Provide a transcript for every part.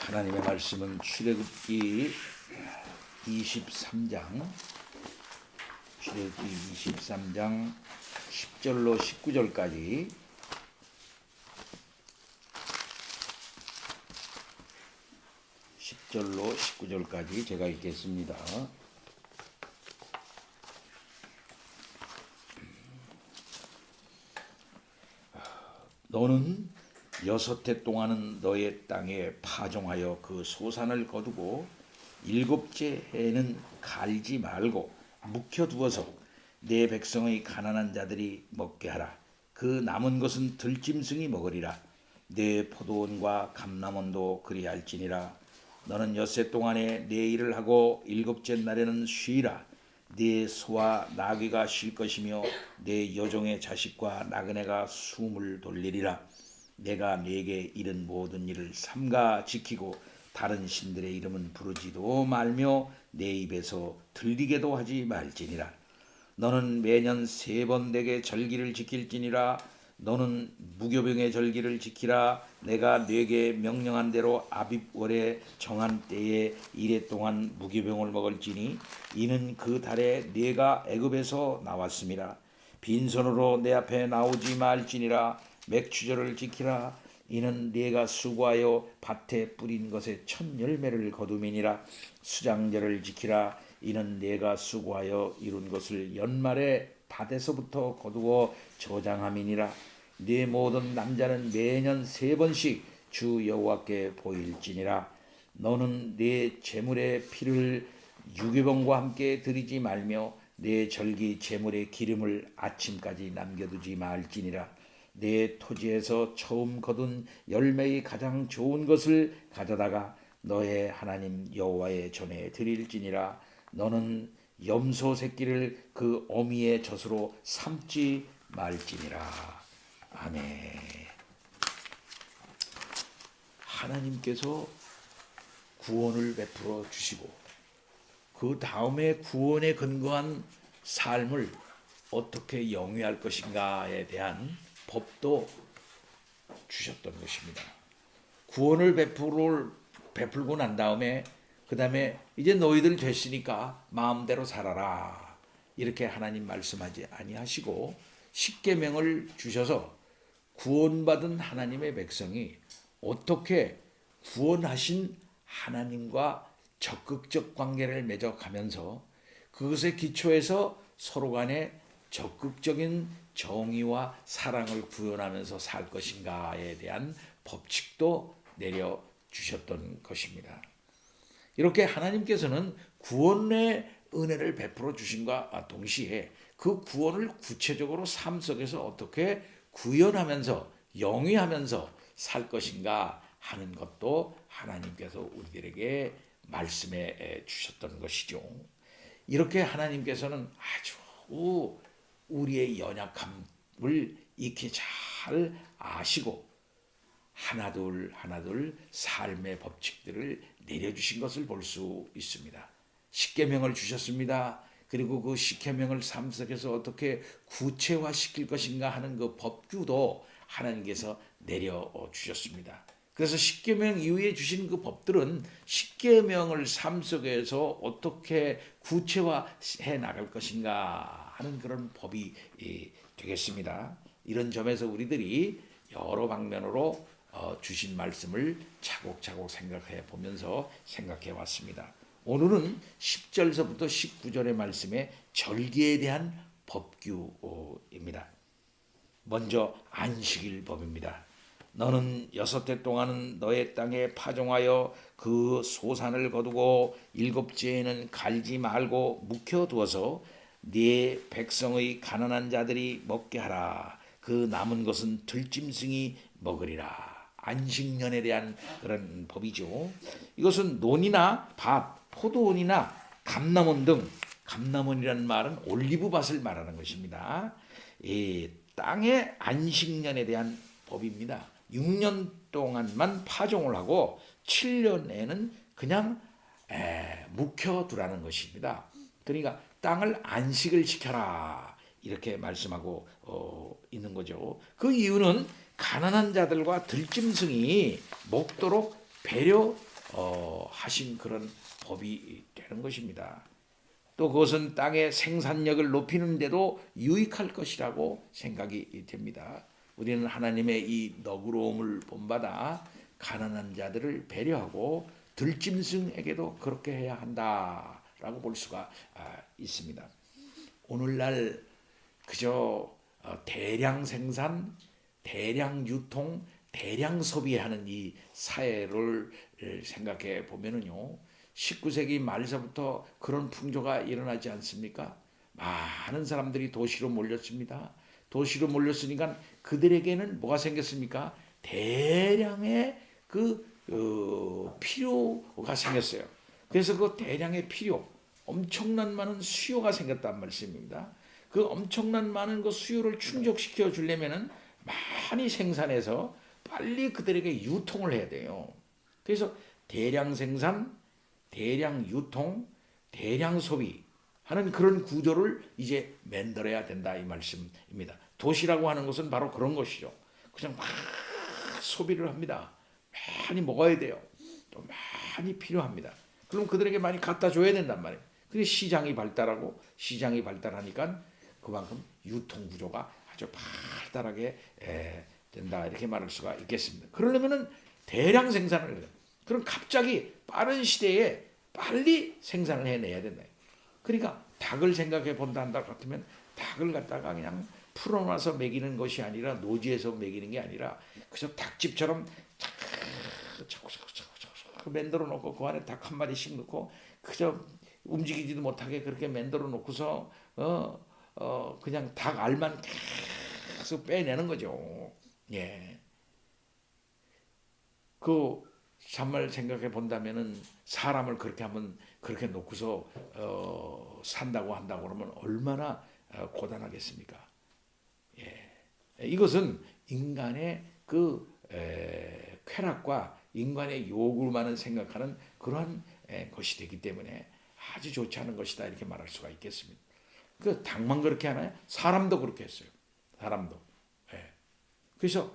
하나님의 말씀은 출애굽기 23장 10절로 19절까지 제가 읽겠습니다. 너는 6해 동안은 너의 땅에 파종하여 그 소산을 거두고 7째 해에는 갈지 말고 묵혀두어서 내 백성의 가난한 자들이 먹게 하라. 그 남은 것은 들짐승이 먹으리라. 내 포도원과 감람원도 그리할지니라. 너는 6해 동안에 내 일을 하고 7째 날에는 쉬라. 네 소와 나귀가 쉴 것이며 내 여종의 자식과 나그네가 숨을 돌리리라. 내가 네게 이른 모든 일을 삼가 지키고 다른 신들의 이름은 부르지도 말며 내 입에서 들리게도 하지 말지니라. 너는 매년 3번 내게 절기를 지킬지니라. 너는 무교병의 절기를 지키라. 내가 네게 명령한 대로 아빕월에 정한 때에 이래 동안 무교병을 먹을지니 이는 그 달에 네가 애굽에서 나왔음이라. 빈손으로 내 앞에 나오지 말지니라. 맥추절을 지키라. 이는 네가 수고하여 밭에 뿌린 것의 첫 열매를 거두미니라. 수장절을 지키라. 이는 네가 수고하여 이룬 것을 연말에 밭에서부터 거두어 저장함이니라. 네 모든 남자는 매년 3번씩 주 여호와께 보일지니라. 너는 네 제물의 피를 유괴병과 함께 드리지 말며 내 절기 제물의 기름을 아침까지 남겨두지 말지니라. 내 토지에서 처음 거둔 열매의 가장 좋은 것을 가져다가 너의 하나님 여호와의 전에 드릴지니라. 너는 염소 새끼를 그 어미의 젖으로 삼지 말지니라. 아멘. 하나님께서 구원을 베풀어 주시고 그 다음에 구원에 근거한 삶을 어떻게 영위할 것인가에 대한 법도 주셨던 것입니다. 구원을 베풀고 난 다음에 그 다음에 이제 너희들 됐으니까 마음대로 살아라 이렇게 하나님 말씀하지 아니하시고 십계명을 주셔서 구원받은 하나님의 백성이 어떻게 구원하신 하나님과 적극적 관계를 맺어가면서 그것에 기초해서 서로 간에 적극적인 정의와 사랑을 구현하면서 살 것인가에 대한 법칙도 내려주셨던 것입니다. 이렇게 하나님께서는 구원의 은혜를 베풀어 주신과 동시에 그 구원을 구체적으로 삶 속에서 어떻게 구현하면서 영위하면서 살 것인가 하는 것도 하나님께서 우리들에게 말씀해 주셨던 것이죠. 이렇게 하나님께서는 아주 우리의 연약함을 익히 잘 아시고 하나둘 삶의 법칙들을 내려주신 것을 볼 수 있습니다. 십계명을 주셨습니다. 그리고 그 십계명을 삶 속에서 어떻게 구체화시킬 것인가 하는 그 법규도 하나님께서 내려주셨습니다. 그래서 십계명 이후에 주신 그 법들은 십계명을 삶 속에서 어떻게 구체화해 나갈 것인가 하는 그런 법이 되겠습니다. 이런 점에서 우리들이 여러 방면으로 주신 말씀을 차곡차곡 생각해 보면서 생각해 왔습니다. 오늘은 10절서부터 19절의 말씀에 절기에 대한 법규입니다. 먼저 안식일법입니다. 너는 6해 동안은 너의 땅에 파종하여 그 소산을 거두고 7째에는 갈지 말고 묵혀두어서 네 백성의 가난한 자들이 먹게 하라. 그 남은 것은 들짐승이 먹으리라. 안식년에 대한 그런 법이죠. 이것은 논이나 밭, 포도원이나 감람원 등, 감람원이라는 말은 올리브밭을 말하는 것입니다. 이 땅의 안식년에 대한 법입니다. 6년 동안만 파종을 하고 7년에는 그냥 묵혀두라는 것입니다. 그러니까 땅을 안식을 시켜라 이렇게 말씀하고 있는 거죠. 그 이유는 가난한 자들과 들짐승이 먹도록 배려 하신 그런 법이 되는 것입니다. 또 그것은 땅의 생산력을 높이는데도 유익할 것이라고 생각이 됩니다. 우리는 하나님의 이 너그러움을 본받아 가난한 자들을 배려하고 들짐승에게도 그렇게 해야 한다라고 볼 수가 있습니다. 오늘날 그저 대량 생산, 대량 유통, 대량 소비하는 이 사회를 생각해 보면은요, 19세기 말서부터 그런 풍조가 일어나지 않습니까? 많은 사람들이 도시로 몰렸습니다. 도시로 몰렸으니까 그들에게는 뭐가 생겼습니까? 대량의 필요가 생겼어요. 그래서 그 대량의 필요, 엄청난 많은 수요가 생겼단 말씀입니다. 그 엄청난 많은 그 수요를 충족시켜 주려면은 많이 생산해서 빨리 그들에게 유통을 해야 돼요. 그래서 대량 생산, 대량 유통, 대량 소비 하는 그런 구조를 이제 만들어야 된다 이 말씀입니다. 도시라고 하는 것은 바로 그런 것이죠. 그냥 막 소비를 합니다. 많이 먹어야 돼요. 또 많이 필요합니다. 그럼 그들에게 많이 갖다 줘야 된단 말이에요. 그게 시장이 발달하고 시장이 발달하니까 그만큼 유통 구조가 아주 발달하게 된다 이렇게 말할 수가 있겠습니다. 그러려면은 대량 생산을 해요. 그럼 갑자기 빠른 시대에 빨리 생산을 해내야 된다. 그러니까 닭을 생각해 본다 한다 같으면 닭을 갖다가 그냥 풀어놔서 먹이는 것이 아니라 노지에서 먹이는 게 아니라 그저 닭집처럼 자꾸 만들어 놓고 그 안에 닭 한 마리씩 넣고 그저 움직이지도 못하게 그렇게 만들어 놓고서 그냥 닭 알만 계속 빼내는 거죠. 예. 그 참말 생각해 본다면은 사람을 그렇게 한번 그렇게 놓고서 산다고 한다고 그러면 얼마나 고단하겠습니까? 예. 이것은 인간의 쾌락과 인간의 요구만을 생각하는 그러한 것이 되기 때문에 아주 좋지 않은 것이다 이렇게 말할 수가 있겠습니다. 그 닭만 그렇게 하나요? 사람도 그렇게 했어요. 사람도. 예. 그래서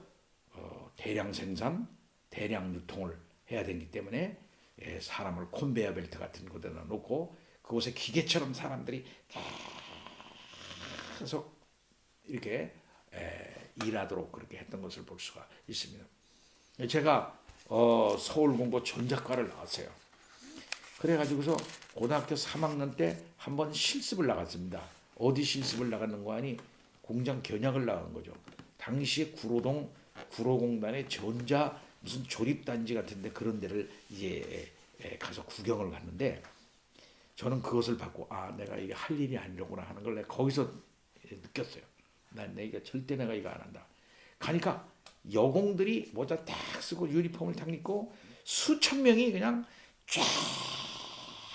대량 생산, 대량 유통을 해야 되기 때문에 사람을 콘베어 벨트 같은 곳에다 놓고 그곳에 기계처럼 사람들이 계속 이렇게 일하도록 그렇게 했던 것을 볼 수가 있습니다. 제가 서울공고 전작과를 나왔어요. 그래가지고서 고등학교 3학년 때 한번 실습을 나갔습니다. 어디 실습을 나갔는가 하니 공장 견약을 나간 거죠. 당시에 구로공단의 전자 무슨 조립단지 같은데 그런 데를 이제 가서 구경을 갔는데 저는 그것을 받고 내가 이게 할 일이 아니로구나 하는 걸 내가 거기서 느꼈어요. 내가 절대 내가 이거 안 한다. 가니까 여공들이 모자 딱 쓰고 유니폼을 딱 입고 수천 명이 그냥 쫙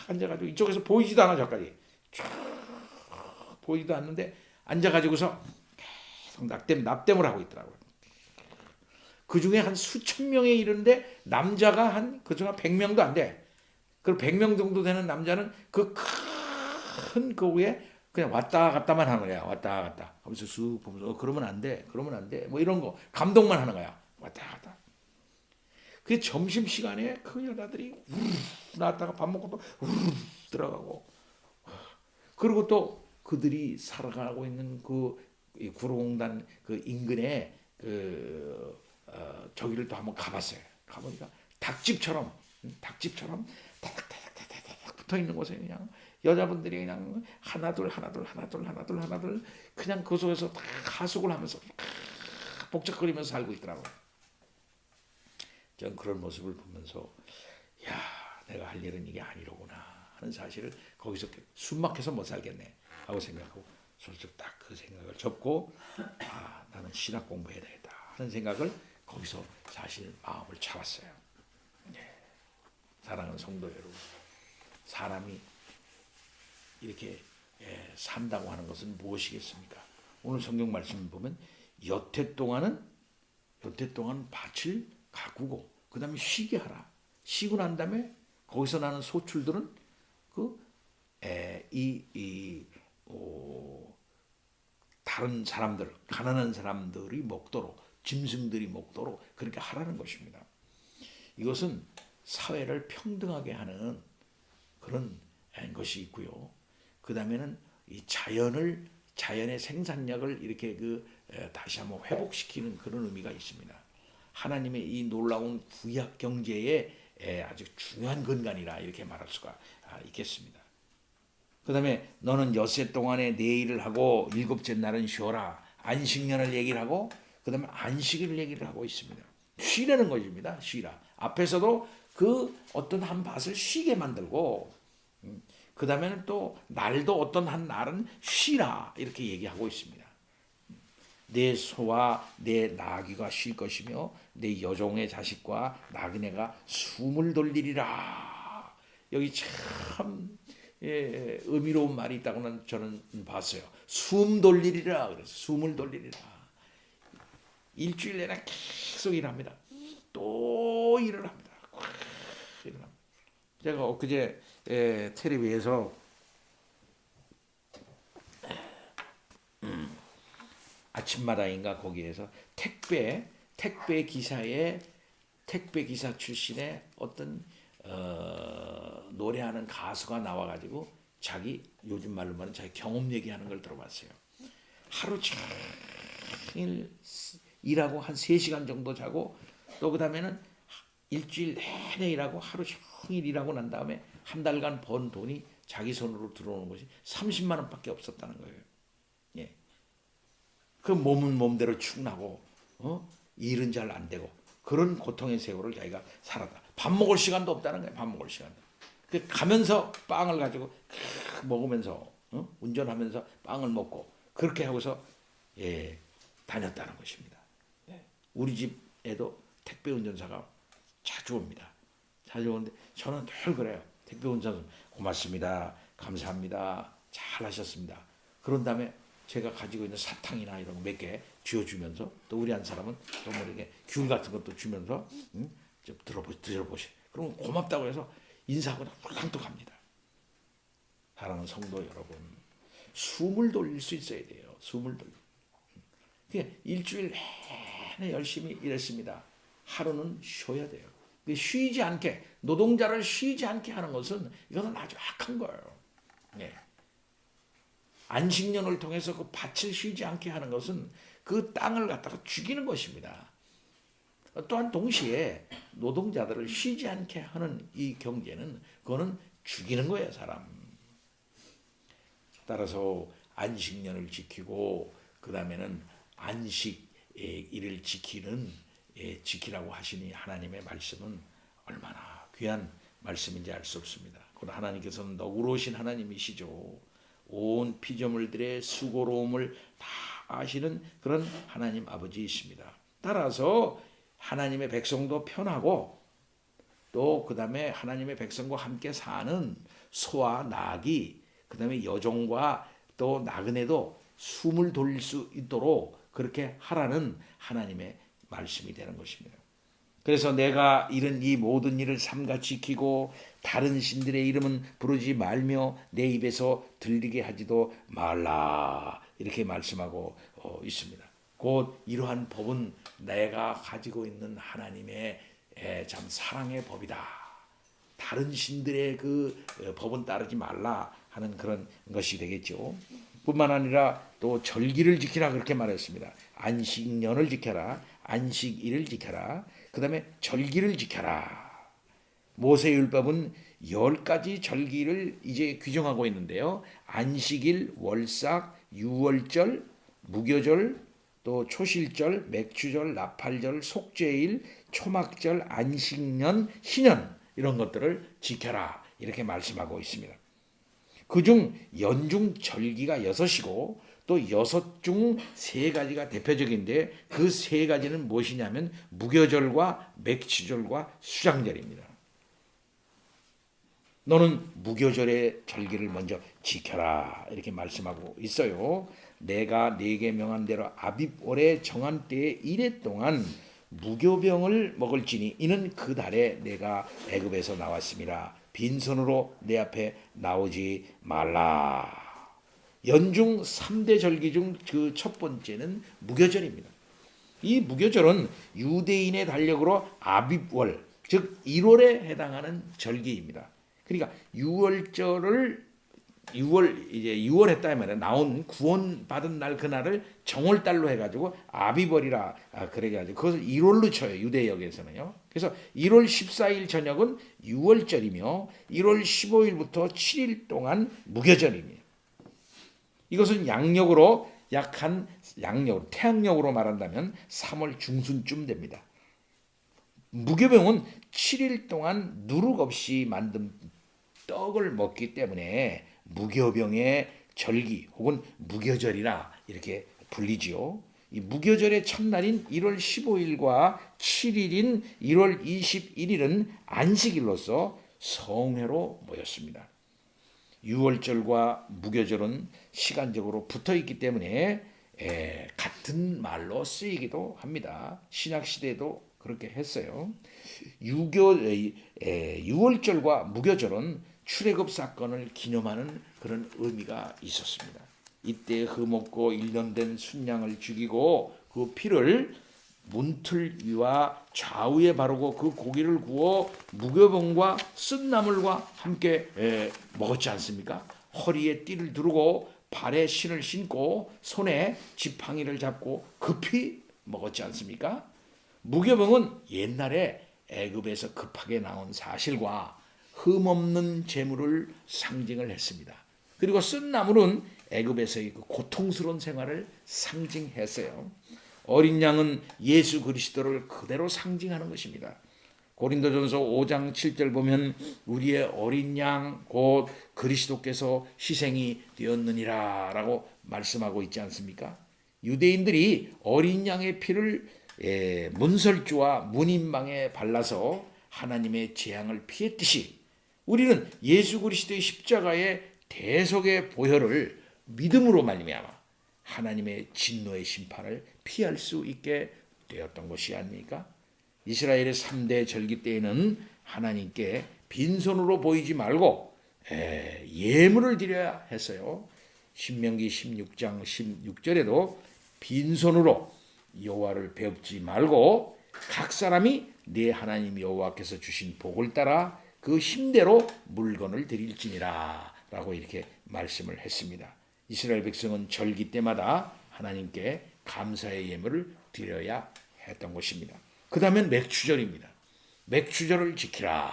앉아가지고 이쪽에서 보이지도 않아 저까지 쫙 보이지도 않는데 앉아가지고서 계속 납땜을 하고 있더라고요. 그 중에 한 수천 명에 이르는데 남자가 그중 한 100명도 안 돼. 그 100명 정도 되는 남자는 그 큰 그 위에 그냥 왔다 갔다만 하는 거야. 왔다 갔다 하면서 쑥 보면서 그러면 안 돼. 그러면 안 돼. 뭐 이런 거 감동만 하는 거야. 왔다 갔다. 그 점심시간에 그 여자들이 나왔다가 밥 먹고 또 들어가고 그리고 또 그들이 살아가고 있는 그 구로공단 그 인근에 저기를 또 한번 가봤어요. 가보니까 닭집처럼 다닥다닥 붙어 있는 곳에 그냥 여자분들이 그냥 하나둘 그냥 그 속에서 다 하숙을 하면서 복잡거리면서 살고 있더라고요. 전 그런 모습을 보면서 내가 할 일은 이게 아니로구나 하는 사실을 거기서 숨막혀서 못 살겠네 하고 생각하고 솔직히 딱 그 생각을 접고 나는 신학 공부해야 되겠다 하는 생각을 거기서 사실 마음을 잡았어요. 사랑하는 성도 여러분, 사람이 이렇게 산다고 하는 것은 무엇이겠습니까? 오늘 성경 말씀을 보면 여태 동안은 밭을 가꾸고 그 다음에 쉬게 하라. 쉬고 난 다음에 거기서 나는 소출들은 다른 사람들, 가난한 사람들이 먹도록, 짐승들이 먹도록 그렇게 하라는 것입니다. 이것은 사회를 평등하게 하는 그런 것이 있고요. 그 다음에는 이 자연의 생산력을 이렇게 다시 한번 회복시키는 그런 의미가 있습니다. 하나님의 이 놀라운 구약 경제의 아주 중요한 근간이라 이렇게 말할 수가 있겠습니다. 그 다음에 너는 엿새 동안에 내 일을 하고 일곱째 날은 쉬어라. 안식년을 얘기를 하고 그 다음에 안식일 얘기를 하고 있습니다. 쉬라는 것입니다. 쉬라. 앞에서도 그 어떤 한 밭을 쉬게 만들고 그 다음에는 또 날도 어떤 한 날은 쉬라 이렇게 얘기하고 있습니다. 내 소와 내 나귀가 쉴 것이며 내 여종의 자식과 나그네가 숨을 돌리리라. 여기 참 의미로운 말이 있다고는 저는 봤어요. 숨 돌리리라. 그래서 숨을 돌리리라. 일주일 내내 계속 일합니다. 또 일을 합니다. 제가 엊그제 텔레비에서 아침마당인가 거기에서 택배 기사 출신의 어떤 노래하는 가수가 나와가지고 자기 요즘 말로 말하면 자기 경험 얘기하는 걸 들어봤어요. 하루 종일 일하고 한 3시간 정도 자고 또 그 다음에는 일주일 내내 일하고 하루 종일 일하고 난 다음에 한 달간 번 돈이 자기 손으로 들어오는 것이 30만 원밖에 없었다는 거예요. 예. 그 몸은 몸대로 축나고 일은 잘 안 되고 그런 고통의 세월을 자기가 살았다. 밥 먹을 시간도 없다는 거예요. 밥 먹을 시간도. 그 가면서 빵을 가지고 먹으면서 운전하면서 빵을 먹고 그렇게 하고서 다녔다는 것입니다. 우리 집에도 택배 운전사가 자주 옵니다. 자주 오는데 저는 늘 그래요. 택배 운전사 고맙습니다. 감사합니다. 잘 하셨습니다. 그런 다음에 제가 가지고 있는 사탕이나 이런 거 몇 개 쥐어주면서 또 우리 한 사람은 이렇게 귤 같은 것도 주면서 좀 드셔보시. 그러면 고맙다고 해서 인사하고 훌랑또 갑니다. 사랑하는 성도 여러분, 숨을 돌릴 수 있어야 돼요. 숨을 돌려. 일주일 내내 열심히 일했습니다. 하루는 쉬어야 돼요. 쉬지 않게 노동자를 쉬지 않게 하는 것은 이것은 아주 악한 거예요. 안식년을 통해서 그 밭을 쉬지 않게 하는 것은 그 땅을 갖다가 죽이는 것입니다. 또한 동시에 노동자들을 쉬지 않게 하는 이 경제는 그거는 죽이는 거예요, 사람. 따라서 안식년을 지키고 그 다음에는 안식일을 지키라고 하시니 하나님의 말씀은 얼마나 귀한 말씀인지 알 수 없습니다. 그러나 하나님께서는 너그러우신 하나님이시죠. 온 피조물들의 수고로움을 다 아시는 그런 하나님 아버지이십니다. 따라서 하나님의 백성도 편하고 또 그 다음에 하나님의 백성과 함께 사는 소와 나귀 그 다음에 여종과 또 나그네도 숨을 돌릴 수 있도록 그렇게 하라는 하나님의 말씀이 되는 것입니다. 그래서 내가 이런 이 모든 일을 삼같이 지키고 다른 신들의 이름은 부르지 말며 내 입에서 들리게 하지도 말라 이렇게 말씀하고 있습니다. 곧 이러한 법은 내가 가지고 있는 하나님의 참 사랑의 법이다. 다른 신들의 그 법은 따르지 말라 하는 그런 것이 되겠죠. 뿐만 아니라 또 절기를 지키라 그렇게 말했습니다. 안식년을 지켜라. 안식일을 지켜라. 그 다음에 절기를 지켜라. 모세율법은 10가지 절기를 이제 규정하고 있는데요. 안식일, 월삭, 유월절, 무교절, 또 초실절, 맥주절, 나팔절, 속죄일, 초막절, 안식년, 희년 이런 것들을 지켜라 이렇게 말씀하고 있습니다. 그중 연중 절기가 6이고 또 6 중 3가지가 대표적인데 그 3가지는 무엇이냐면 무교절과 맥주절과 수장절입니다. 너는 무교절의 절기를 먼저 지켜라 이렇게 말씀하고 있어요. 내가 네게 명한 대로 아빕월에 정한 때에 이래 동안 무교병을 먹을지니 이는 그 달에 내가 애굽에서 나왔음이라 빈손으로 내 앞에 나오지 말라. 연중 3대 절기 중 그 첫 번째는 무교절입니다. 이 무교절은 유대인의 달력으로 아빕월 즉 1월에 해당하는 절기입니다. 그러니까 6월 했다 말이야. 나온 구원 받은 날 그날을 정월달로 해가지고 아비벌이라 그래가지고 그것을 1월로 쳐요. 유대역에서는요. 그래서 1월 14일 저녁은 6월절이며 1월 15일부터 7일 동안 무교절입니다. 이것은 양력으로 태양력으로 말한다면 3월 중순쯤 됩니다. 무교병은 7일 동안 누룩 없이 만든 떡을 먹기 때문에 무교병의 절기 혹은 무교절이라 이렇게 불리지요. 이 무교절의 첫날인 1월 15일과 7일인 1월 21일은 안식일로서 성회로 모였습니다. 6월절과 무교절은 시간적으로 붙어 있기 때문에 같은 말로 쓰이기도 합니다. 신약시대에도 그렇게 했어요. 6월절과 무교절은 출애굽 사건을 기념하는 그런 의미가 있었습니다. 이때 흠없고 1년 된 순양을 죽이고 그 피를 문틀 위와 좌우에 바르고 그 고기를 구워 무교병과 쓴나물과 함께 먹었지 않습니까? 허리에 띠를 두르고 발에 신을 신고 손에 지팡이를 잡고 급히 먹었지 않습니까? 무교병은 옛날에 애굽에서 급하게 나온 사실과 흠없는 재물을 상징을 했습니다. 그리고 쓴나물은 애굽에서의 그 고통스러운 생활을 상징했어요. 어린 양은 예수 그리스도를 그대로 상징하는 것입니다. 고린도전서 5장 7절 보면 우리의 어린 양 곧 그리스도께서 희생이 되었느니라 라고 말씀하고 있지 않습니까? 유대인들이 어린 양의 피를 문설주와 문인방에 발라서 하나님의 재앙을 피했듯이 우리는 예수 그리스도의 십자가의 대속의 보혈을 믿음으로 말미암아 하나님의 진노의 심판을 피할 수 있게 되었던 것이 아닙니까? 이스라엘의 3대 절기 때에는 하나님께 빈손으로 보이지 말고 예물을 드려야 했어요. 신명기 16장 16절에도 빈손으로 여호와를 배웁지 말고 각 사람이 내 하나님 여호와께서 주신 복을 따라 그 힘대로 물건을 드릴지니라 라고 이렇게 말씀을 했습니다. 이스라엘 백성은 절기 때마다 하나님께 감사의 예물을 드려야 했던 것입니다. 그 다음엔 맥추절입니다. 맥추절을 지키라.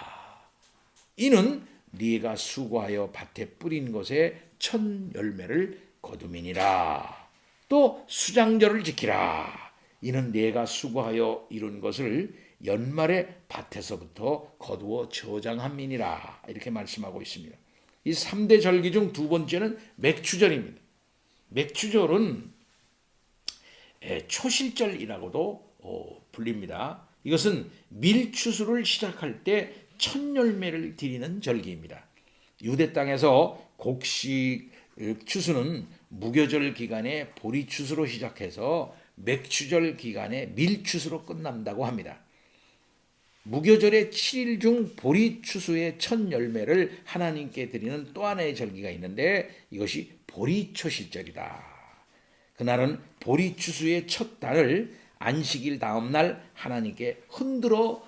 이는 네가 수고하여 밭에 뿌린 것에 첫 열매를 거두미니라. 또 수장절을 지키라. 이는 네가 수고하여 이룬 것을 연말에 밭에서부터 거두어 저장함이니라. 이렇게 말씀하고 있습니다. 이 3대 절기 중 두 번째는 맥추절입니다. 맥추절은 초실절이라고도 불립니다. 이것은 밀추수를 시작할 때 첫 열매를 드리는 절기입니다. 유대 땅에서 곡식 추수는 무교절 기간에 보리추수로 시작해서 맥추절 기간에 밀추수로 끝난다고 합니다. 무교절의 7일 중 보리추수의 첫 열매를 하나님께 드리는 또 하나의 절기가 있는데 이것이 보리초실절이다. 그날은 보리추수의 첫 달을 안식일 다음 날 하나님께 흔들어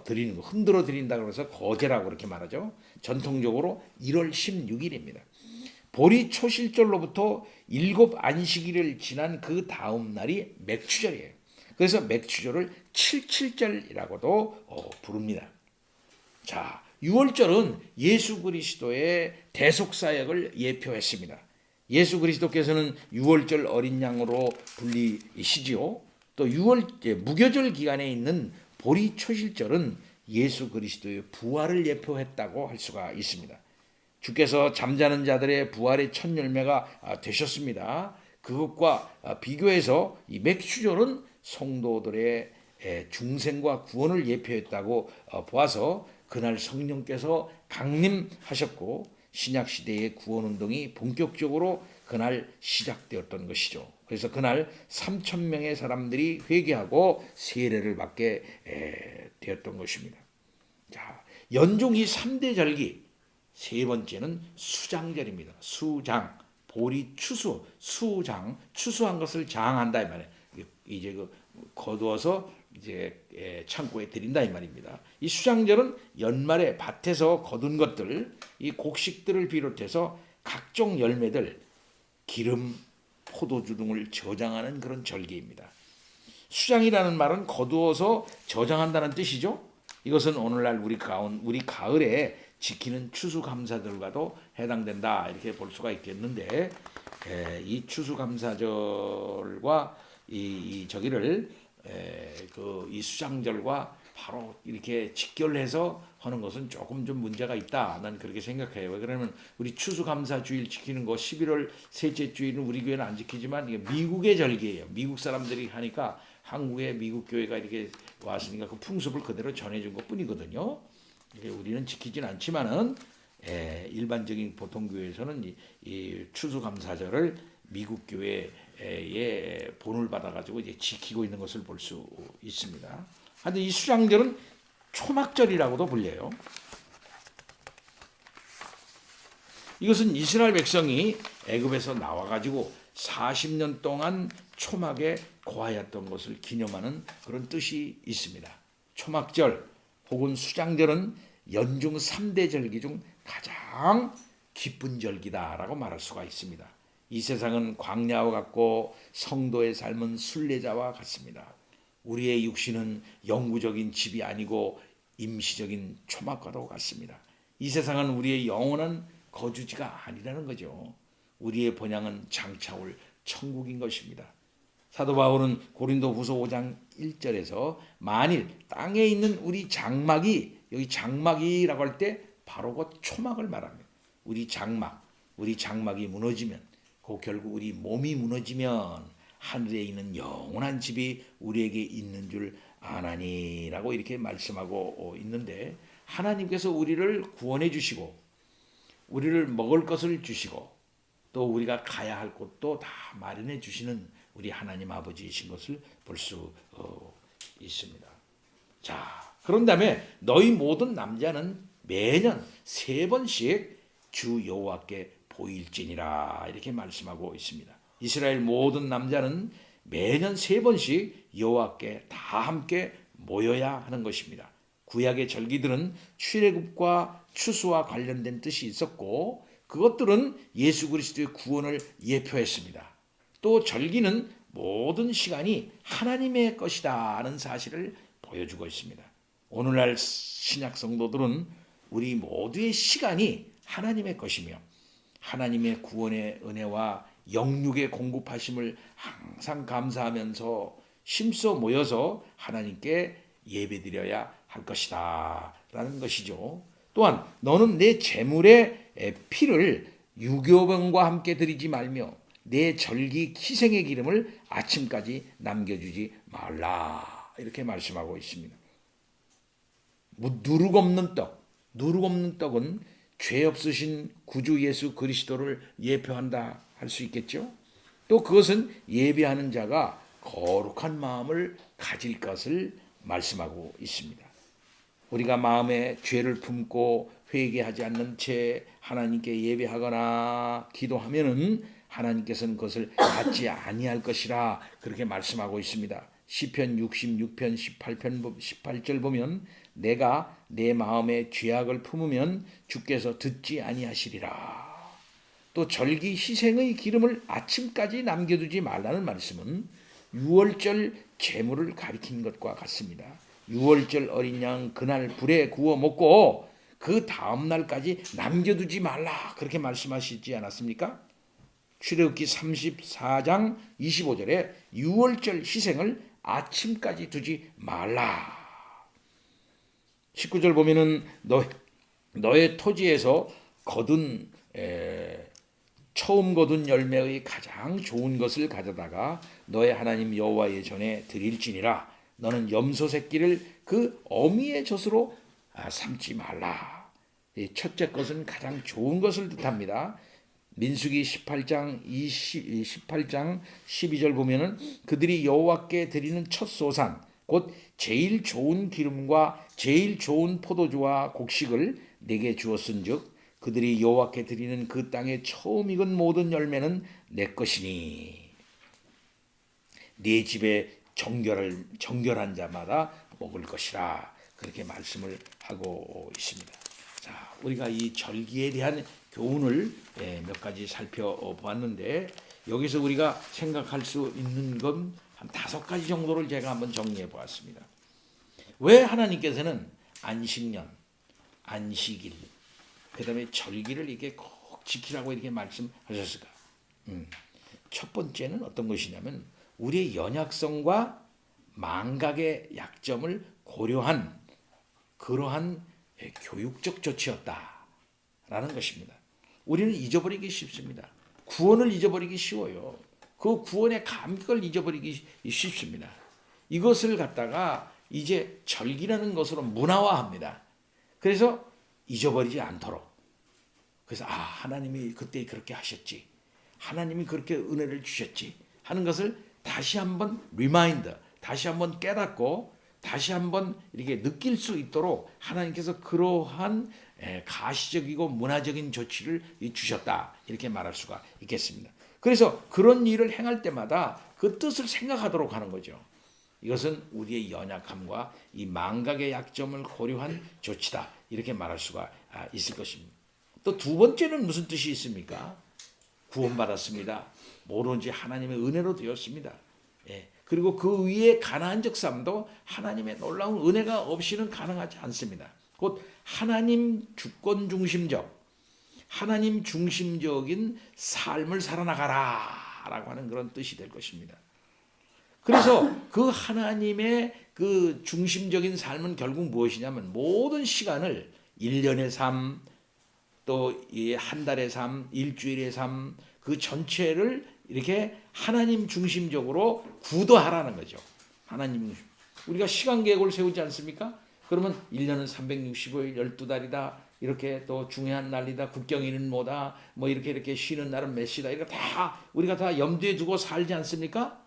드린다고 해서 거제라고 그렇게 말하죠. 전통적으로 1월 16일입니다. 보리초실절로부터 7 안식일을 지난 그 다음 날이 맥추절이에요. 그래서 맥추절을 77절이라고도 부릅니다. 자, 6월절은 예수 그리스도의 대속사역을 예표했습니다. 예수 그리스도께서는 6월절 어린 양으로 불리시지요. 또 무교절 기간에 있는 보리초실절은 예수 그리스도의 부활을 예표했다고 할 수가 있습니다. 주께서 잠자는 자들의 부활의 첫 열매가 되셨습니다. 그것과 비교해서 이 맥추절은 성도들의 중생과 구원을 예표했다고 보아서 그날 성령께서 강림하셨고 신약시대의 구원운동이 본격적으로 그날 시작되었던 것이죠. 그래서 그날 3,000명의 사람들이 회개하고 세례를 받게 되었던 것입니다. 자, 연중 이 3대 절기 세 번째는 수장절입니다. 수장, 보리 추수, 수장, 추수한 것을 장한다 이 말이에요. 이제 거두어서 이제 창고에 드린다 이 말입니다. 이 수장절은 연말에 밭에서 거둔 것들, 이 곡식들을 비롯해서 각종 열매들, 기름, 포도주 등을 저장하는 그런 절기입니다. 수장이라는 말은 거두어서 저장한다는 뜻이죠. 이것은 오늘날 우리 가을에 지키는 추수감사절과도 해당된다 이렇게 볼 수가 있겠는데, 이 추수감사절과 이 저기를 이 수장절과 바로 이렇게 직결해서 하는 것은 조금 좀 문제가 있다. 난 그렇게 생각해요. 왜 그러면 우리 추수감사주일 지키는 거 11월 셋째 주일은 우리 교회는 안 지키지만 이게 미국의 절기예요. 미국 사람들이 하니까 한국에 미국 교회가 이렇게 왔으니까 그 풍습을 그대로 전해준 것뿐이거든요. 우리는 지키진 않지만은 일반적인 보통 교회에서는 이 추수감사절을 미국 교회에 본을 받아가지고 이제 지키고 있는 것을 볼 수 있습니다. 하여튼 이 수장절은 초막절이라고도 불려요. 이것은 이스라엘 백성이 애굽에서 나와가지고 40년 동안 초막에 거하였던 것을 기념하는 그런 뜻이 있습니다. 초막절 혹은 수장절은 연중 3대 절기 중 가장 기쁜 절기다라고 말할 수가 있습니다. 이 세상은 광야와 같고 성도의 삶은 순례자와 같습니다. 우리의 육신은 영구적인 집이 아니고 임시적인 초막과도 같습니다. 이 세상은 우리의 영원한 거주지가 아니라는 거죠. 우리의 본향은 장차올 천국인 것입니다. 사도 바울은 고린도후서 5장 1절에서 만일 땅에 있는 우리 장막이, 여기 장막이라고 할 때 바로 그 초막을 말합니다. 우리 장막이 무너지면, 그 결국 우리 몸이 무너지면 하늘에 있는 영원한 집이 우리에게 있는 줄 아나니라고 이렇게 말씀하고 있는데, 하나님께서 우리를 구원해 주시고 우리를 먹을 것을 주시고 또 우리가 가야 할 곳도 다 마련해 주시는 우리 하나님 아버지이신 것을 볼 수 있습니다. 자, 그런 다음에 너희 모든 남자는 매년 3번씩 주 여호와께 보일지니라 이렇게 말씀하고 있습니다. 이스라엘 모든 남자는 매년 3번씩 여호와께 다 함께 모여야 하는 것입니다. 구약의 절기들은 출애굽과 추수와 관련된 뜻이 있었고 그것들은 예수 그리스도의 구원을 예표했습니다. 또 절기는 모든 시간이 하나님의 것이다는 사실을 보여주고 있습니다. 오늘날 신약 성도들은 우리 모두의 시간이 하나님의 것이며 하나님의 구원의 은혜와 영육의 공급하심을 항상 감사하면서 힘써 모여서 하나님께 예배드려야 할 것이다 라는 것이죠. 또한 너는 내 제물의 피를 유교병과 함께 드리지 말며 내 절기 희생의 기름을 아침까지 남겨주지 말라 이렇게 말씀하고 있습니다. 누룩 없는 떡은 죄 없으신 구주 예수 그리스도를 예표한다 할 수 있겠죠. 또 그것은 예배하는 자가 거룩한 마음을 가질 것을 말씀하고 있습니다. 우리가 마음에 죄를 품고 회개하지 않는 채 하나님께 예배하거나 기도하면은 하나님께서는 그것을 받지 아니할 것이라 그렇게 말씀하고 있습니다. 시편 66편 18절 보면 내가 내 마음에 죄악을 품으면 주께서 듣지 아니하시리라. 또 절기 희생의 기름을 아침까지 남겨두지 말라는 말씀은 유월절 제물을 가리킨 것과 같습니다. 유월절 어린 양 그날 불에 구워 먹고 그 다음 날까지 남겨두지 말라 그렇게 말씀하시지 않았습니까? 출애굽기 34장 25절에 유월절 희생을 아침까지 두지 말라. 19절 보면은 너의 토지에서 처음 거둔 열매의 가장 좋은 것을 가져다가 너의 하나님 여호와의 전에 드릴지니라. 너는 염소 새끼를 그 어미의 젖으로 삼지 말라. 첫째 것은 가장 좋은 것을 뜻합니다. 민수기 18장 12절 보면은 그들이 여호와께 드리는 첫 소산 곧 제일 좋은 기름과 제일 좋은 포도주와 곡식을 내게 주었은즉 그들이 여호와께 드리는 그 땅에 처음 익은 모든 열매는 내 것이니 네 집에 정결한 자마다 먹을 것이라 그렇게 말씀을 하고 있습니다. 자, 우리가 이 절기에 대한 교훈을 몇 가지 살펴보았는데 여기서 우리가 생각할 수 있는 건 한 5가지 정도를 제가 한번 정리해 보았습니다. 왜 하나님께서는 안식년, 안식일, 그다음에 절기를 이렇게 꼭 지키라고 이렇게 말씀하셨을까? 첫 번째는 어떤 것이냐면 우리의 연약성과 망각의 약점을 고려한 그러한 교육적 조치였다라는 것입니다. 우리는 잊어버리기 쉽습니다. 구원을 잊어버리기 쉬워요. 그 구원의 감격을 잊어버리기 쉽습니다. 이것을 갖다가 이제 절기라는 것으로 문화화합니다. 그래서 잊어버리지 않도록. 그래서 하나님이 그때 그렇게 하셨지. 하나님이 그렇게 은혜를 주셨지 하는 것을 다시 한번 리마인드, 다시 한번 깨닫고 다시 한번 이렇게 느낄 수 있도록 하나님께서 그러한 가시적이고 문화적인 조치를 주셨다 이렇게 말할 수가 있겠습니다. 그래서 그런 일을 행할 때마다 그 뜻을 생각하도록 하는 거죠. 이것은 우리의 연약함과 이 망각의 약점을 고려한 조치다 이렇게 말할 수가 있을 것입니다. 또 두 번째는 무슨 뜻이 있습니까? 구원받았습니다. 뭐든지 하나님의 은혜로 되었습니다. 그리고 그 위에 가나안적 삶도 하나님의 놀라운 은혜가 없이는 가능하지 않습니다. 곧 하나님 주권 중심적, 하나님 중심적인 삶을 살아나가라 라고 하는 그런 뜻이 될 것입니다. 그래서 그 하나님의 그 중심적인 삶은 결국 무엇이냐면 모든 시간을 1년의 삶, 또 한 달의 삶, 일주일의 삶, 그 전체를 이렇게 하나님 중심적으로 구도하라는 거죠. 하나님, 우리가 시간 계획을 세우지 않습니까? 그러면 1년은 365일 12달이다. 이렇게 또 중요한 날이다. 국경일은 뭐다. 뭐 이렇게 쉬는 날은 몇 시다. 이거 다 우리가 다 염두에 두고 살지 않습니까?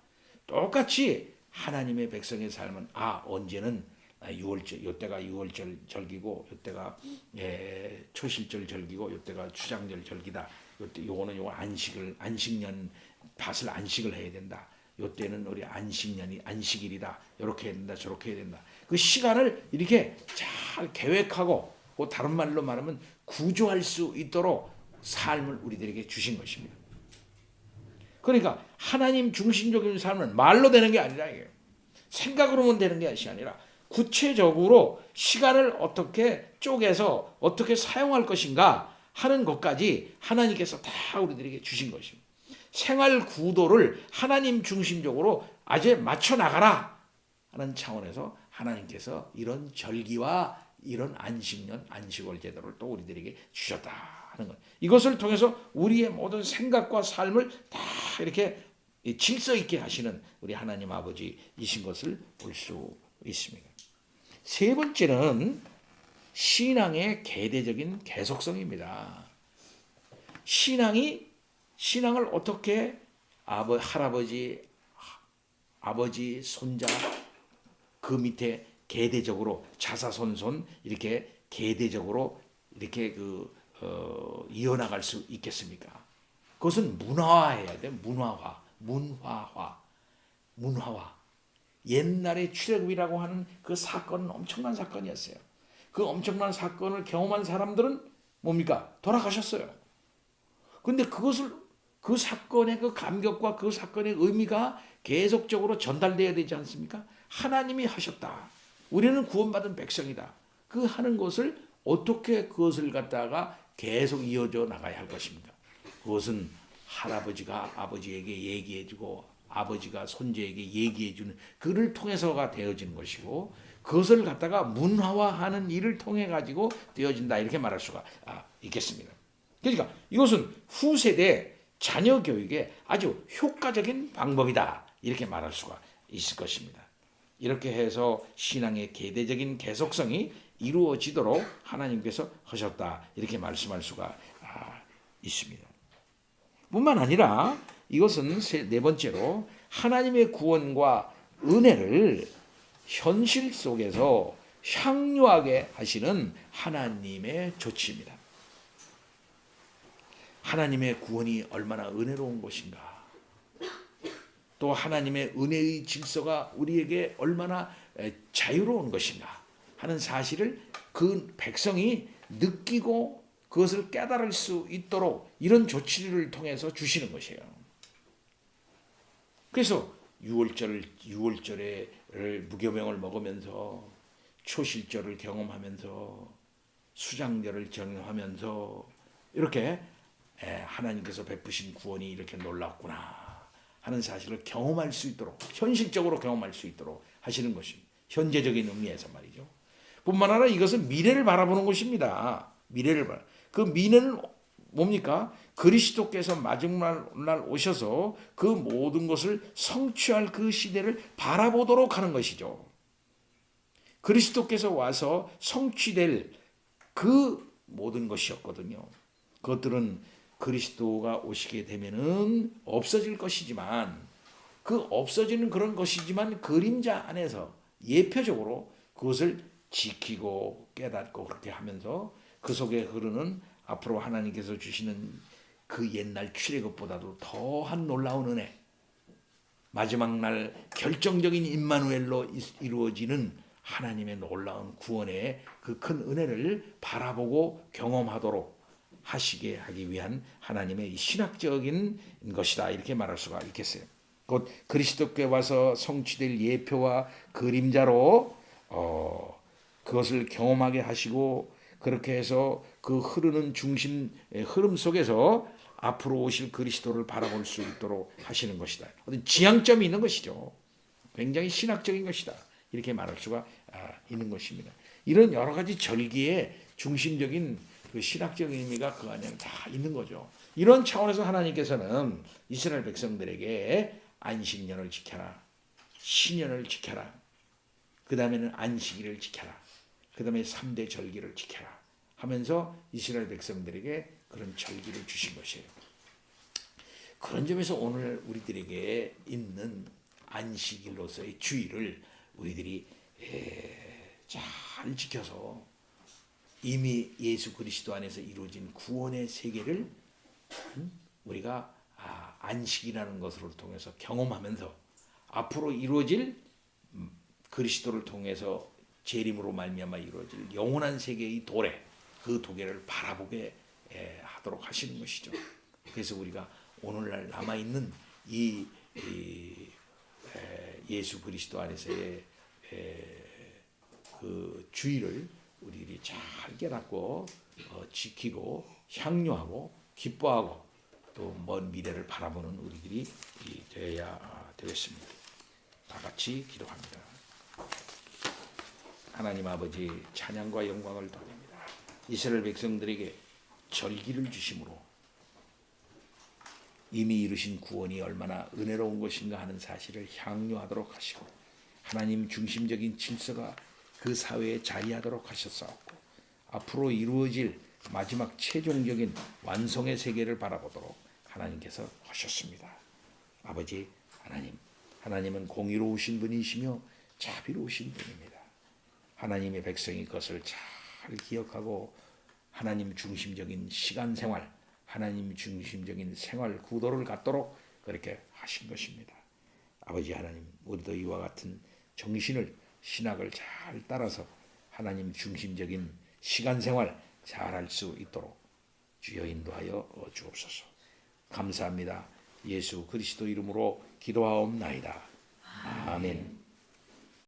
똑같이 하나님의 백성의 삶은 언제는 6월절, 요때가 6월절 절기고 요때가 초실절 절기고 요때가 추장절 절기다. 요거는 안식년 밭을 안식을 해야 된다. 요때는 우리 안식일이다. 이렇게 해야 된다. 저렇게 해야 된다. 그 시간을 이렇게 잘 계획하고 다른 말로 말하면 구조할 수 있도록 삶을 우리들에게 주신 것입니다. 그러니까 하나님 중심적인 삶은 말로 되는 게 아니라 이게 생각으로만 되는 것이 아니라 구체적으로 시간을 어떻게 쪼개서 어떻게 사용할 것인가 하는 것까지 하나님께서 다 우리들에게 주신 것입니다. 생활 구도를 하나님 중심적으로 아주 맞춰 나가라 하는 차원에서 하나님께서 이런 절기와 이런 안식년, 안식월 제도를 또 우리들에게 주셨다 하는 것. 이것을 통해서 우리의 모든 생각과 삶을 다 이렇게 질서 있게 하시는 우리 하나님 아버지이신 것을 볼 수 있습니다. 세 번째는 신앙의 계대적인 계속성입니다. 신앙을 어떻게 할아버지, 아버지, 손자 그 밑에 계대적으로 자사손손 이렇게 계대적으로 이렇게 이어나갈 수 있겠습니까? 그것은 문화화해야 돼. 문화화. 옛날에 출애굽이라고 하는 그 사건은 엄청난 사건이었어요. 그 엄청난 사건을 경험한 사람들은 뭡니까? 돌아가셨어요. 근데 그 사건의 그 감격과 그 사건의 의미가 계속적으로 전달돼야 되지 않습니까? 하나님이 하셨다. 우리는 구원받은 백성이다. 그 하는 것을 어떻게 그것을 갖다가 계속 이어져 나가야 할 것입니까? 그것은 할아버지가 아버지에게 얘기해주고 아버지가 손자에게 얘기해주는 그를 통해서가 되어지는 것이고 그것을 갖다가 문화화하는 일을 통해 가지고 되어진다 이렇게 말할 수가 있겠습니다. 그러니까 이것은 후세대 자녀 교육에 아주 효과적인 방법이다 이렇게 말할 수가 있을 것입니다. 이렇게 해서 신앙의 계대적인 계속성이 이루어지도록 하나님께서 하셨다 이렇게 말씀할 수가 있습니다. 뿐만 아니라 이것은 네 번째로 하나님의 구원과 은혜를 현실 속에서 향유하게 하시는 하나님의 조치입니다. 하나님의 구원이 얼마나 은혜로운 것인가. 또 하나님의 은혜의 질서가 우리에게 얼마나 자유로운 것인가 하는 사실을 그 백성이 느끼고 그것을 깨달을 수 있도록 이런 조치를 통해서 주시는 것이에요. 그래서 6월절에 무교명을 먹으면서 초실절을 경험하면서 수장절을 경험하면서 이렇게 하나님께서 베푸신 구원이 이렇게 놀랍구나 하는 사실을 경험할 수 있도록 현실적으로 경험할 수 있도록 하시는 것입니다. 현재적인 의미에서 말이죠. 뿐만 아니라 이것은 미래를 바라보는 것입니다. 그 미래는 뭡니까? 그리스도께서 마지막 날 오셔서 그 모든 것을 성취할 그 시대를 바라보도록 하는 것이죠. 그리스도께서 와서 성취될 그 모든 것이었거든요. 그것들은 그리스도가 오시게 되면은 없어질 것이지만 그 없어지는 그런 것이지만 그림자 안에서 예표적으로 그것을 지키고 깨닫고 그렇게 하면서 그 속에 흐르는 앞으로 하나님께서 주시는 그 옛날 출애굽보다도 더한 놀라운 은혜, 마지막 날 결정적인 임마누엘로 이루어지는 하나님의 놀라운 구원의 그 큰 은혜를 바라보고 경험하도록 하기 위한 하나님의 신학적인 것이다 이렇게 말할 수가 있겠어요. 곧 그리스도께 와서 성취될 예표와 그림자로 그것을 경험하게 하시고 그렇게 해서 그 흐르는 흐름 속에서 앞으로 오실 그리스도를 바라볼 수 있도록 하시는 것이다. 어떤 지향점이 있는 것이죠. 굉장히 신학적인 것이다. 이렇게 말할 수가 있는 것입니다. 이런 여러 가지 절기의 중심적인 그 신학적인 의미가 그 안에 다 있는 거죠. 이런 차원에서 하나님께서는 이스라엘 백성들에게 안식년을 지켜라, 신년을 지켜라, 그 다음에는 안식일을 지켜라, 그 다음에 3대 절기를 지켜라 하면서 이스라엘 백성들에게 그런 절기를 주신 것이에요. 그런 점에서 오늘 우리들에게 있는 안식일로서의 주의를 우리들이 잘 지켜서 이미 예수 그리스도 안에서 이루어진 구원의 세계를 우리가 안식이라는 것을 통해서 경험하면서 앞으로 이루어질 그리스도를 통해서 재림으로 말미암아 이루어질 영원한 세계의 도래, 그 도래를 바라보게 하도록 하시는 것이죠. 그래서 우리가 오늘날 남아있는 이 예수 그리스도 안에서의 그 주의를 우리들이 잘 깨닫고 지키고 향유하고 기뻐하고 또 먼 미래를 바라보는 우리들이 되어야 되겠습니다. 다 같이 기도합니다. 하나님 아버지 찬양과 영광을 돌립니다. 이스라엘 백성들에게 절기를 주심으로 이미 이루신 구원이 얼마나 은혜로운 것인가 하는 사실을 향유하도록 하시고 하나님 중심적인 질서가 그 사회에 자리하도록 하셨사옵고 앞으로 이루어질 마지막 최종적인 완성의 세계를 바라보도록 하나님께서 하셨습니다. 아버지 하나님은 공의로우신 분이시며 자비로우신 분입니다. 하나님의 백성이 그것을 잘 기억하고 하나님 중심적인 시간 생활, 하나님 중심적인 생활 구도를 갖도록 그렇게 하신 것입니다. 아버지 하나님, 우리도 이와 같은 정신을 신학을 잘 따라서 하나님 중심적인 시간 생활 잘 할 수 있도록 주여 인도하여 주옵소서. 감사합니다. 예수 그리스도 이름으로 기도하옵나이다. 아멘.